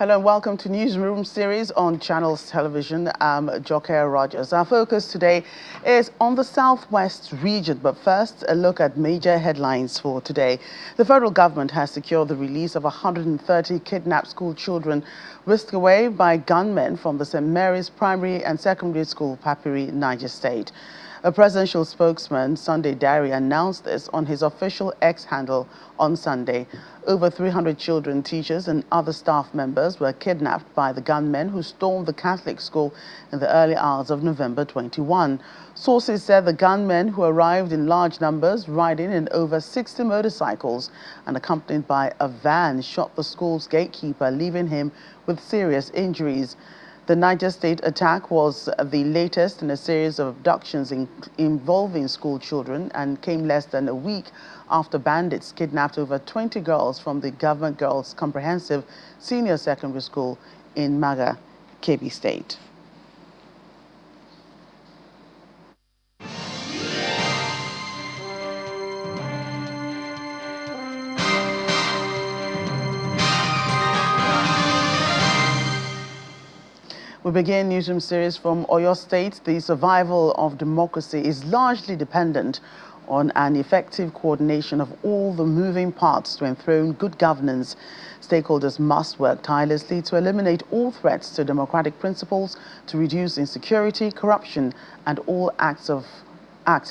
Hello and welcome to Newsroom series on Channels Television. I'm Jokea Rogers. Our focus today is on the Southwest region, but first a look at major headlines for today. The federal government has secured the release of 130 kidnapped school children whisked away by gunmen from the St. Mary's Primary and Secondary School, Papiri, Niger State. A presidential spokesman, Sunday Diary, announced this on his official X handle on Sunday. Over 300 children, teachers and other staff members were kidnapped by the gunmen who stormed the Catholic school in the early hours of November 21. Sources said the gunmen, who arrived in large numbers, riding in over 60 motorcycles and accompanied by a van, shot the school's gatekeeper, leaving him with serious injuries. The Niger State attack was the latest in a series of abductions involving school children and came less than a week after bandits kidnapped over 20 girls from the Government Girls Comprehensive Senior Secondary School in Maga, Kebbi State. We begin Newsroom series from Oyo State. The survival of democracy is largely dependent on an effective coordination of all the moving parts to enthrone good governance. Stakeholders must work tirelessly to eliminate all threats to democratic principles, to reduce insecurity, corruption, and all acts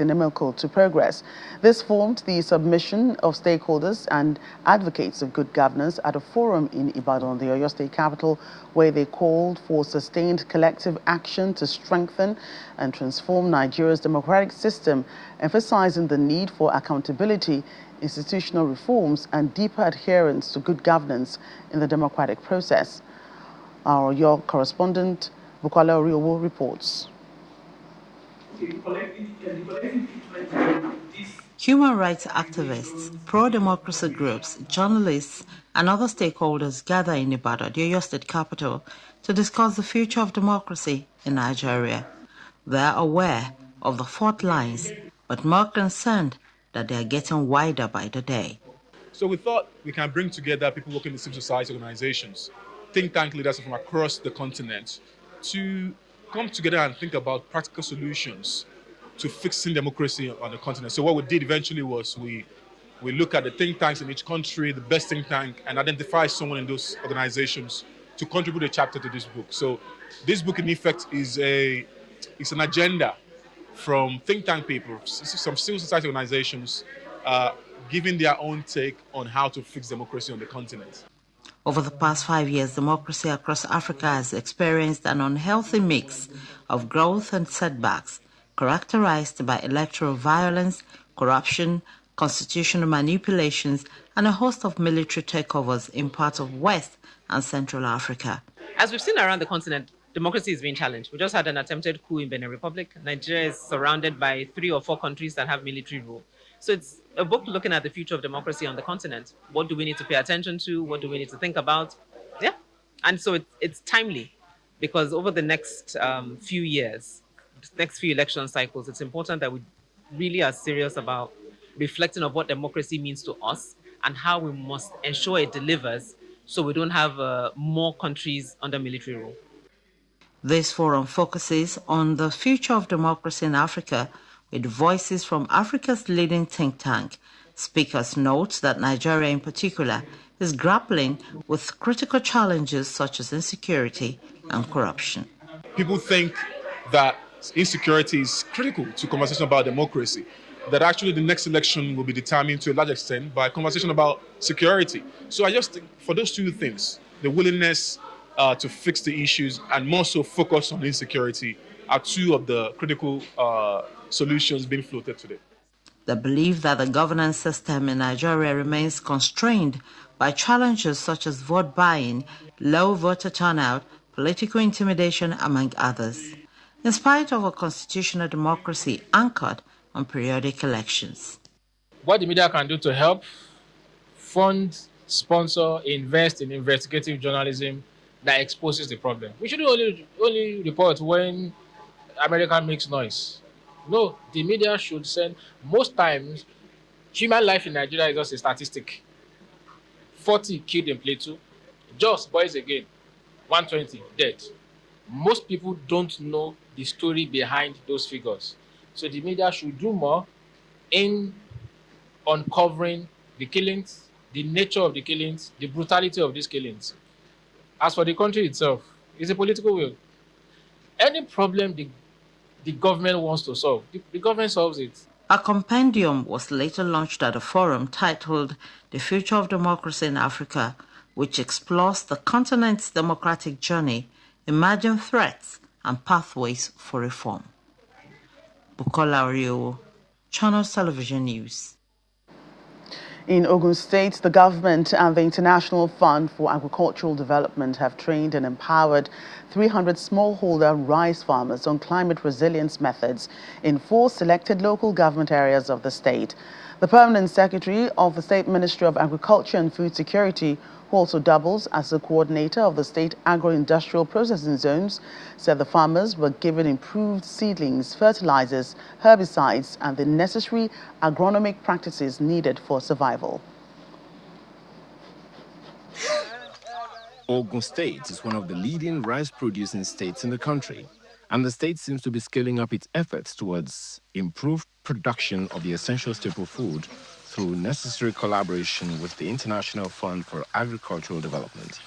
inimical to progress. This formed the submission of stakeholders and advocates of good governance at a forum in Ibadan, the Oyo State capital, where they called for sustained collective action to strengthen and transform Nigeria's democratic system, emphasizing the need for accountability, institutional reforms, and deeper adherence to good governance in the democratic process. Our Oyo correspondent, Bukola Oriowo, reports. Human rights activists, pro-democracy groups, journalists, and other stakeholders gather in Ibadan, the Oyo State capital, to discuss the future of democracy in Nigeria. They are aware of the fault lines, but more concerned that they are getting wider by the day. So we thought we can bring together people working in civil society organizations, think tank leaders from across the continent, to come together and think about practical solutions to fixing democracy on the continent. So what we did eventually was we look at the think tanks in each country, the best think tank, and identify someone in those organizations to contribute a chapter to this book. So this book, in effect, is an agenda from think tank people, some civil society organizations, giving their own take on how to fix democracy on the continent. Over the past 5 years, democracy across Africa has experienced an unhealthy mix of growth and setbacks, characterized by electoral violence, corruption, constitutional manipulations, and a host of military takeovers in parts of West and Central Africa. As we've seen around the continent, democracy is being challenged. We just had an attempted coup in Benin Republic. Nigeria is surrounded by 3 or 4 countries that have military rule. So it's a book looking at the future of democracy on the continent. What do we need to pay attention to? What do we need to think about? Yeah. And so it's timely, because over the next few years, next few election cycles, it's important that we really are serious about reflecting on what democracy means to us and how we must ensure it delivers so we don't have more countries under military rule. This forum focuses on the future of democracy in Africa with voices from Africa's leading think tank. Speakers note that Nigeria in particular is grappling with critical challenges such as insecurity and corruption. People think that insecurity is critical to conversation about democracy, that actually the next election will be determined to a large extent by conversation about security. So I just think for those two things, the willingness to fix the issues and more so focus on insecurity, are two of the critical solutions being floated today. They believe that the governance system in Nigeria remains constrained by challenges such as vote buying, low voter turnout, political intimidation, among others, in spite of a constitutional democracy anchored on periodic elections. What the media can do to help fund, sponsor, invest in investigative journalism that exposes the problem. We shouldn't only report when America makes noise. No, the media should send. Most times, human life in Nigeria is just a statistic. 40 killed in Plateau, just boys again. 120 dead. Most people don't know the story behind those figures. So the media should do more in uncovering the killings, the nature of the killings, the brutality of these killings. As for the country itself, it's a political will. Any problem the government wants to solve, the government solves it. A compendium was later launched at a forum titled The Future of Democracy in Africa, which explores the continent's democratic journey, emerging threats, and pathways for reform. Bukola Oriowo, Channels Television News. In Ogun State, the government and the International Fund for Agricultural Development have trained and empowered 300 smallholder rice farmers on climate resilience methods in 4 selected local government areas of the state. The permanent secretary of the State Ministry of Agriculture and Food Security, who also doubles as the coordinator of the state agro-industrial processing zones, said the farmers were given improved seedlings, fertilizers, herbicides, and the necessary agronomic practices needed for survival. Ogun State is one of the leading rice-producing states in the country, and the state seems to be scaling up its efforts towards improved production of the essential staple food through necessary collaboration with the International Fund for Agricultural Development.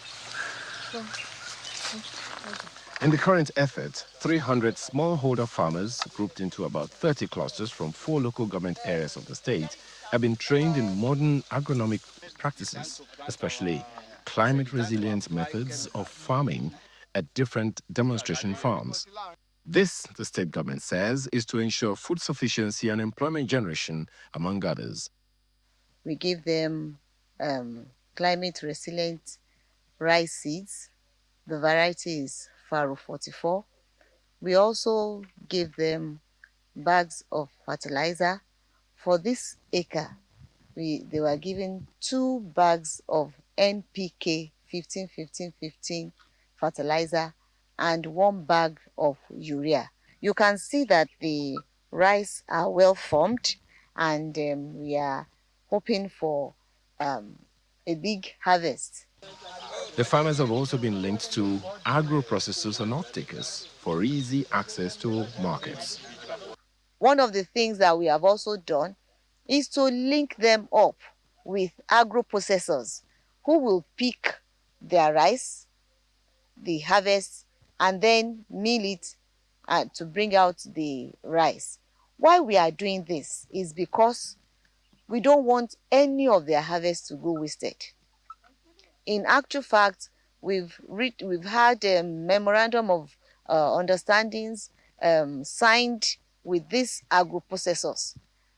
In the current effort, 300 smallholder farmers, grouped into about 30 clusters from 4 local government areas of the state, have been trained in modern agronomic practices, especially climate resilient methods of farming at different demonstration farms. This, the state government says, is to ensure food sufficiency and employment generation, among others. We give them climate resilient rice seeds. The variety is Faro 44. We also give them bags of fertilizer. For this acre, they were given 2 bags of NPK 15-15-15 fertilizer and 1 bag of urea. You can see that the rice are well formed, and we are hoping for a big harvest. The farmers have also been linked to agro-processors and off-takers for easy access to markets. One of the things that we have also done is to link them up with agro-processors who will pick their rice, the harvest, and then mill it to bring out the rice. Why we are doing this is because we don't want any of their harvest to go wasted. In actual fact, we've had a memorandum of understandings signed with these agro-processors,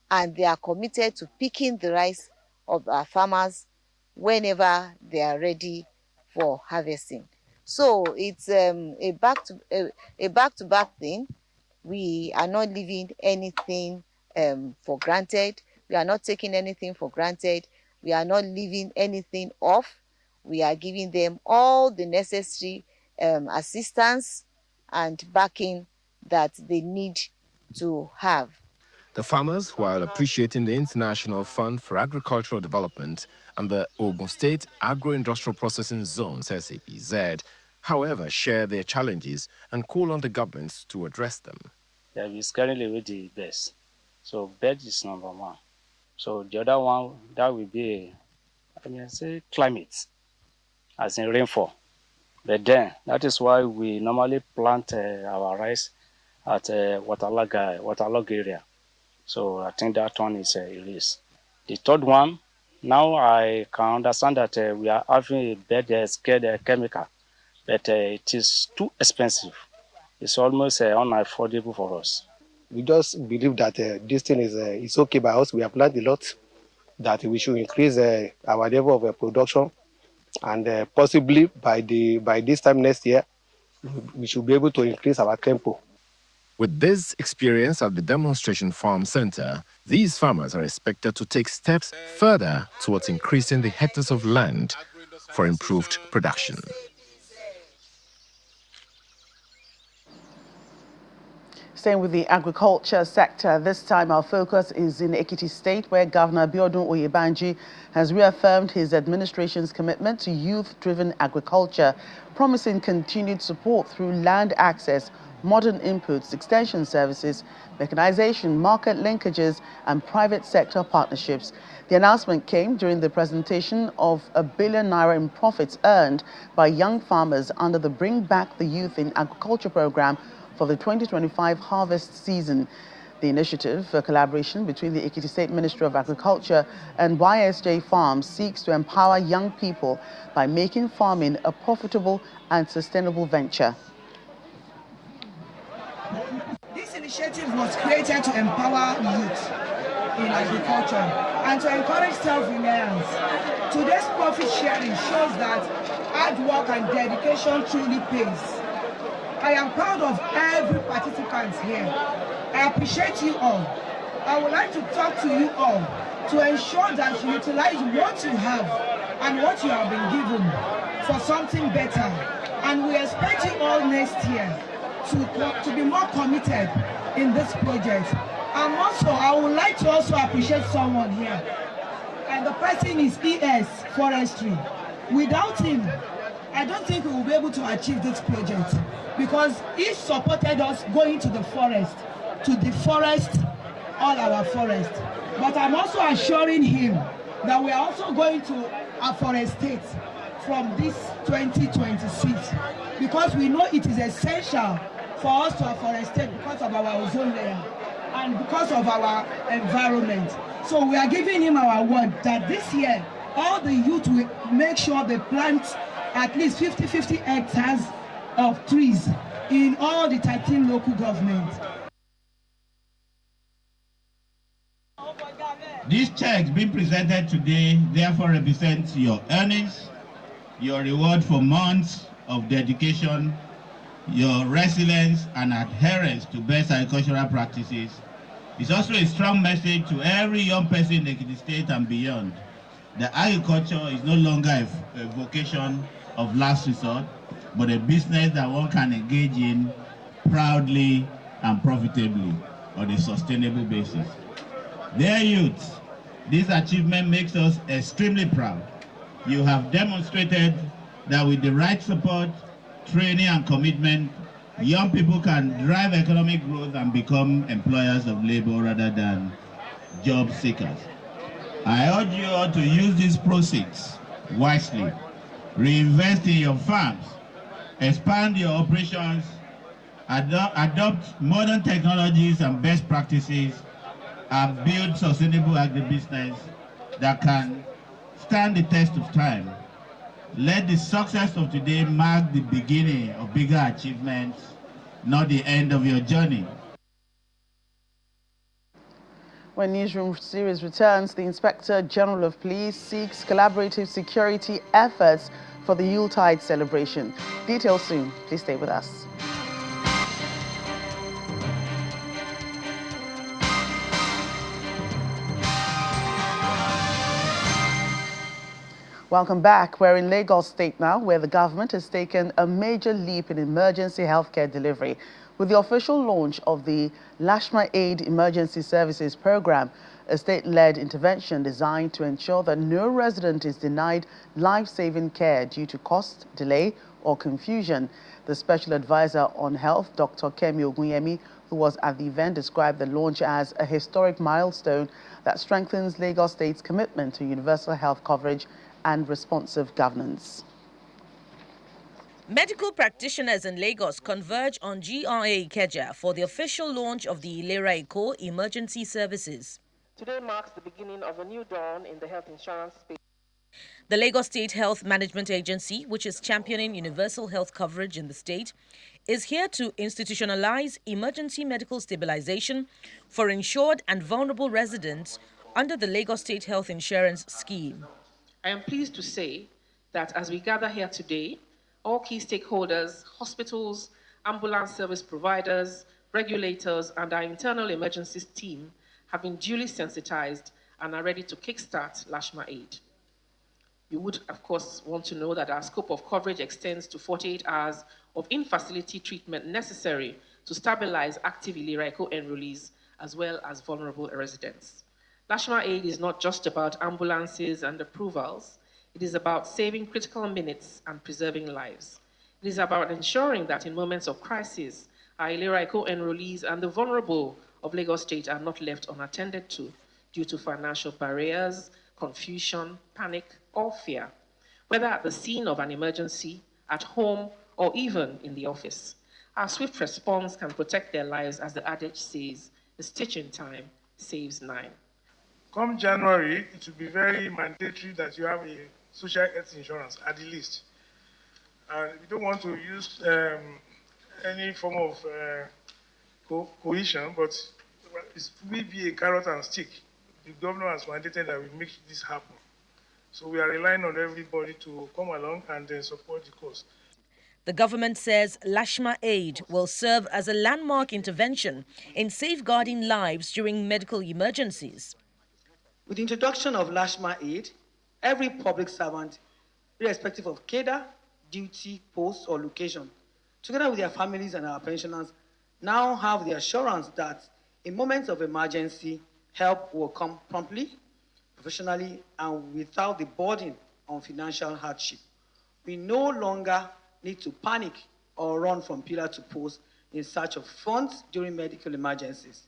and they are committed to picking the rice of our farmers whenever they are ready for harvesting. So it's a back-to-back thing. We are not leaving anything for granted. We are not taking anything for granted. We are not leaving anything off. We are giving them all the necessary assistance and backing that they need to have. The farmers, while appreciating the International Fund for Agricultural Development and the Ogun State Agro-Industrial Processing Zones, SAPZ, however, share their challenges and call on the governments to address them. They is currently with the best. So bed is number 1. So the other one, that will be, climate, as in rainfall. But then, that is why we normally plant our rice at waterlogged area. So I think that one is erased. The third one, now I can understand that we are having a bed scale chemical, but it is too expensive. It's almost unaffordable for us. We just believe that this thing is okay by us. We have learned a lot, that we should increase our level of production, and possibly by this time next year, we should be able to increase our tempo. With this experience at the Demonstration Farm Center, these farmers are expected to take steps further towards increasing the hectares of land for improved production. staying with the agriculture sector, this time our focus is in Ekiti State, where Governor Abiodun Oyebanji has reaffirmed his administration's commitment to youth-driven agriculture, promising continued support through land access, modern inputs, extension services, mechanization, market linkages, and private sector partnerships. The announcement came during the presentation of R1 billion in profits earned by young farmers under the Bring Back the Youth in Agriculture program for the 2025 harvest season. The initiative, a collaboration between the Ekiti State Ministry of Agriculture and YSJ Farms, seeks to empower young people by making farming a profitable and sustainable venture. This initiative was created to empower youth in agriculture and to encourage self-reliance. Today's profit sharing shows that hard work and dedication truly pays. I am proud of every participant here. I appreciate you all. I would like to talk to you all to ensure that you utilize what you have and what you have been given for something better. And we expect you all next year to be more committed in this project. And also, I would like to also appreciate someone here. And the person is ES Forestry. Without him, I don't think we will be able to achieve this project, because he supported us going to the forest to deforest all our forests. But I'm also assuring him that we are also going to afforestate from this 2026, because we know it is essential for us to afforestate because of our ozone layer and because of our environment. So we are giving him our word that this year all the youth will make sure they plant at least 50 hectares of trees in all the 13 local governments. These checks being presented today therefore represent your earnings, your reward for months of dedication, your resilience and adherence to best agricultural practices. It's also a strong message to every young person in the Ekiti State and beyond that agriculture is no longer a vocation of last resort, but a business that one can engage in proudly and profitably on a sustainable basis. Dear youth, this achievement makes us extremely proud. You have demonstrated that with the right support, training and commitment, young people can drive economic growth and become employers of labor rather than job seekers. I urge you all to use these proceeds wisely, reinvest in your farms, expand your operations, adopt modern technologies and best practices, and build sustainable agribusiness that can stand the test of time. Let the success of today mark the beginning of bigger achievements, not the end of your journey. When Newsroom series returns, the Inspector General of Police seeks collaborative security efforts for the Yuletide celebration. Details soon. Please stay with us. Welcome back. We're in Lagos State now, where the government has taken a major leap in emergency healthcare delivery with the official launch of the Lashma Aid Emergency Services Program, a state-led intervention designed to ensure that no resident is denied life-saving care due to cost, delay, or confusion. The Special Advisor on Health, Dr. Kemi Ogunyemi, who was at the event, described the launch as a historic milestone that strengthens Lagos State's commitment to universal health coverage and responsive governance. Medical practitioners in Lagos converge on GRA Ikeja for the official launch of the Ilera Eko Emergency Services. Today marks the beginning of a new dawn in the health insurance space. The Lagos State Health Management Agency, which is championing universal health coverage in the state, is here to institutionalize emergency medical stabilization for insured and vulnerable residents under the Lagos State Health Insurance Scheme. I am pleased to say that as we gather here today, all key stakeholders, hospitals, ambulance service providers, regulators, and our internal emergencies team have been duly sensitized and are ready to kickstart Lashma Aid. You would, of course, want to know that our scope of coverage extends to 48 hours of in-facility treatment necessary to stabilize active Ilera-Eco enrollees as well as vulnerable residents. Lashma Aid is not just about ambulances and approvals. It is about saving critical minutes and preserving lives. It is about ensuring that in moments of crisis, our Ilera-Eco enrollees and the vulnerable of Lagos State are not left unattended to due to financial barriers, confusion, panic, or fear, whether at the scene of an emergency, at home, or even in the office. Our swift response can protect their lives, as the adage says, a stitch in time saves 9. Come January, it will be very mandatory that you have a social health insurance at the least. We don't want to use any form of coercion, but it will be a carrot and stick. The governor has mandated that we make this happen. So we are relying on everybody to come along and support the cause. The government says Lashma Aid will serve as a landmark intervention in safeguarding lives during medical emergencies. With the introduction of Lashma Aid, every public servant, irrespective of cadre, duty, post, or location, together with their families and our pensioners, now have the assurance that in moments of emergency, help will come promptly, professionally, and without the burden on financial hardship. We no longer need to panic or run from pillar to post in search of funds during medical emergencies.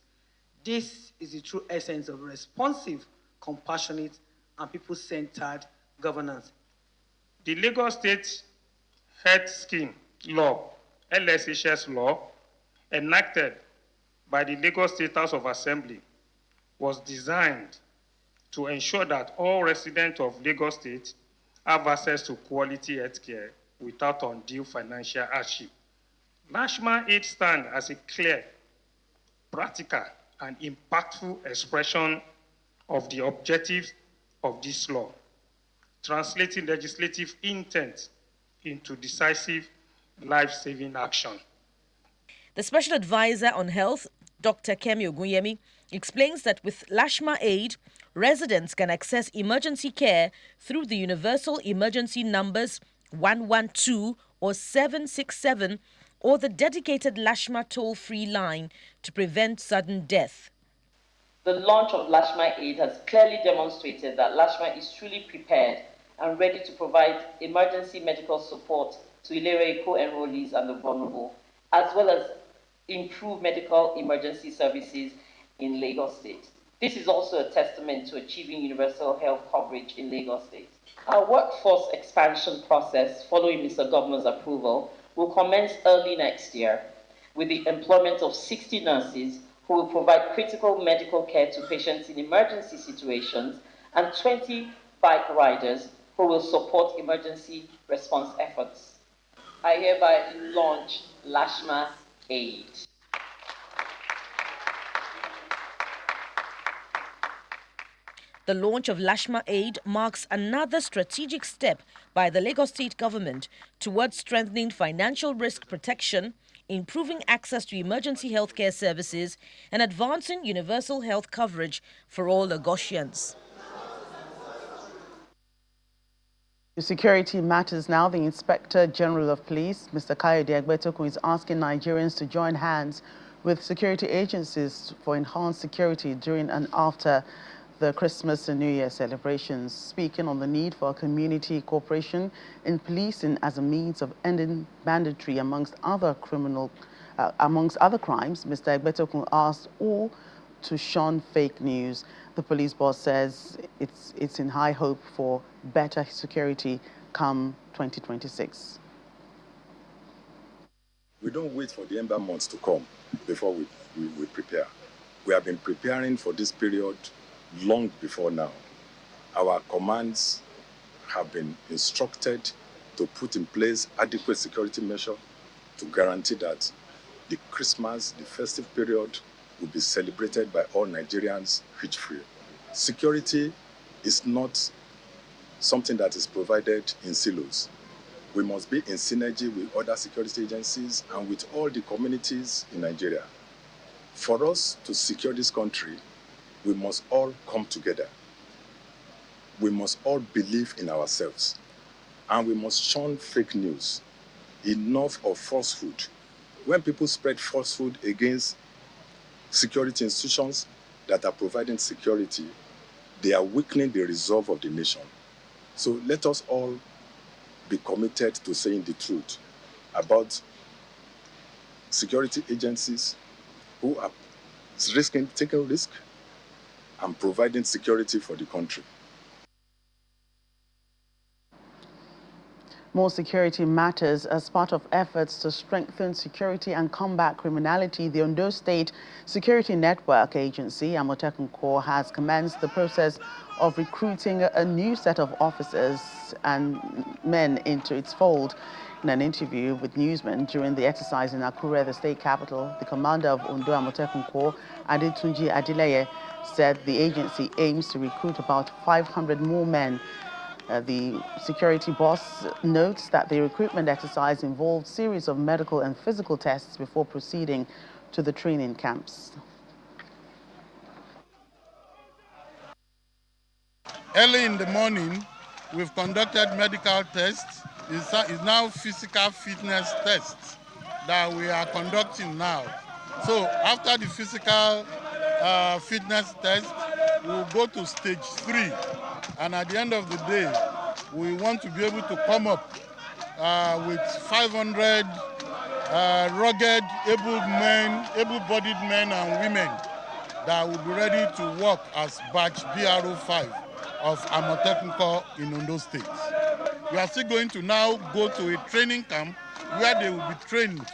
This is the true essence of responsive, compassionate, and people-centered governance. The Lagos State Health Scheme Law, LSHS Law, enacted by the Lagos State House of Assembly, was designed to ensure that all residents of Lagos State have access to quality health care without undue financial hardship. Lashma Aid stands as a clear, practical, and impactful expression of the objectives of this law, translating legislative intent into decisive life-saving action. The Special Advisor on Health, Dr. Kemi Ogunyemi, explains that with Lashma Aid, residents can access emergency care through the universal emergency numbers 112 or 767 or the dedicated Lashma toll-free line to prevent sudden death. The launch of Lashma Aid has clearly demonstrated that Lashma is truly prepared and ready to provide emergency medical support to Ilera-Eco enrollees and the vulnerable, as well as improve medical emergency services in Lagos State. This is also a testament to achieving universal health coverage in Lagos State. Our workforce expansion process, following Mr. Governor's approval, will commence early next year with the employment of 60 nurses who will provide critical medical care to patients in emergency situations and 20 bike riders who will support emergency response efforts. I hereby launch Lashma Aid. The launch of Lashma Aid marks another strategic step by the Lagos State government towards strengthening financial risk protection, improving access to emergency healthcare services, and advancing universal health coverage for all Lagosians. To security matters now, the Inspector General of Police, Mr. Kayode Egbetokun, is asking Nigerians to join hands with security agencies for enhanced security during and after the Christmas and New Year celebrations, speaking on the need for community cooperation in policing as a means of ending banditry amongst other crimes. Mr. Egbetokun asked all to shun fake news. The police boss says it's in high hope for better security come 2026. We don't wait for the ember months to come before we prepare. We have been preparing for this period long before now. Our commands have been instructed to put in place adequate security measures to guarantee that the Christmas, the festive period, will be celebrated by all Nigerians hitch-free. Security is not something that is provided in silos. We must be in synergy with other security agencies and with all the communities in Nigeria. For us to secure this country, we must all come together. We must all believe in ourselves. And we must shun fake news. Enough of falsehood. When people spread falsehood against security institutions that are providing security, they are weakening the resolve of the nation. So let us all be committed to saying the truth about security agencies who are taking risk and providing security for the country. More security matters. As part of efforts to strengthen security and combat criminality, the Ondo State Security Network Agency, Amotekun Corps, has commenced the process of recruiting a new set of officers and men into its fold. In an interview with newsmen during the exercise in Akure, the state capital, the commander of Ondo Amotekun Corps, Adetunji Adileye, said the agency aims to recruit about 500 more men. The security boss notes that the recruitment exercise involved a series of medical and physical tests before proceeding to the training camps. Early in the morning, we've conducted medical tests. It's now physical fitness tests that we are conducting now. So after the physical fitness test, we'll go to stage 3. And at the end of the day, we want to be able to come up with 500 rugged, able-bodied men and women that will be ready to work as batch BRO5 of Amotekun Corps in Ondo State. We are still going to now go to a training camp where they will be trained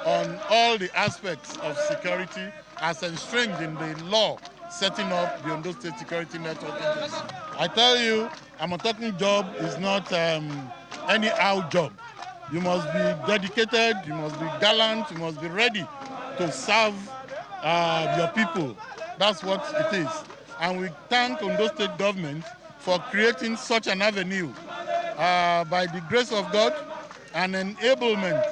on all the aspects of security as enshrined in the law setting up the Ondo State Security Network Agency. I tell you, Amotekun job is not anyhow job. You must be dedicated, you must be gallant, you must be ready to serve your people. That's what it is. And we thank Ondo State government for creating such an avenue by the grace of God and enablement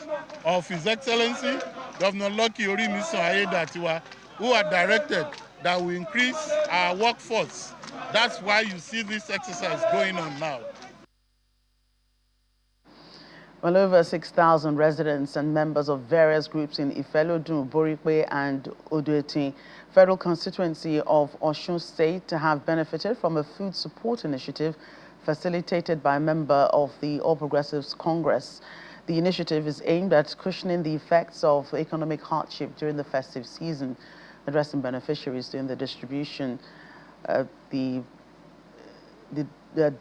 of His Excellency, Governor Lucky Orimisun Ayedatiwa, who are directed that we increase our workforce. That's why you see this exercise going on now. Well, over 6,000 residents and members of various groups in Ifelodun, Borikwe, and Odoetin federal constituency of Osun State have benefited from a food support initiative facilitated by a member of the All Progressives Congress. The initiative is aimed at cushioning the effects of economic hardship during the festive season. Addressing beneficiaries during the distribution, the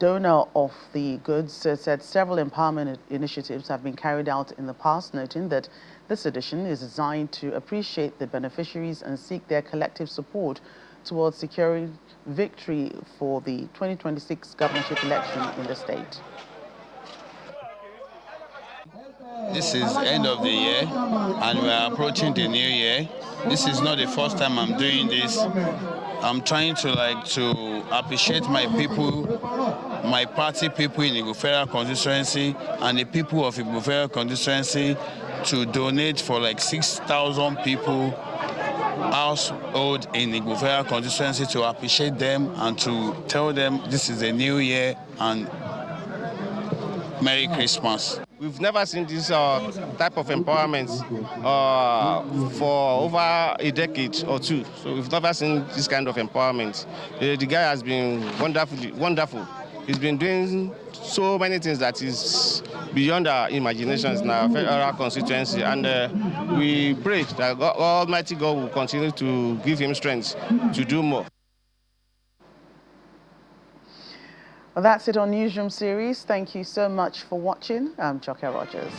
donor of the goods said several empowerment initiatives have been carried out in the past, noting that this edition is designed to appreciate the beneficiaries and seek their collective support towards securing victory for the 2026 governorship election in the state. This is end of the year and we are approaching the new year. This is not the first time I'm doing this. I'm trying to appreciate my people, my party people in Igbo Federal constituency and the people of Igbo Federal constituency to donate for like 6,000 people household in Igbo Federal constituency to appreciate them and to tell them this is a new year and Merry Christmas. We've never seen this type of empowerment for over a decade or two. So we've never seen this kind of empowerment. The guy has been wonderful. He's been doing so many things that is beyond our imaginations in our federal constituency. And we pray that Almighty God will continue to give him strength to do more. Well, that's it on Newsroom series. Thank you so much for watching. I'm Joker Rogers.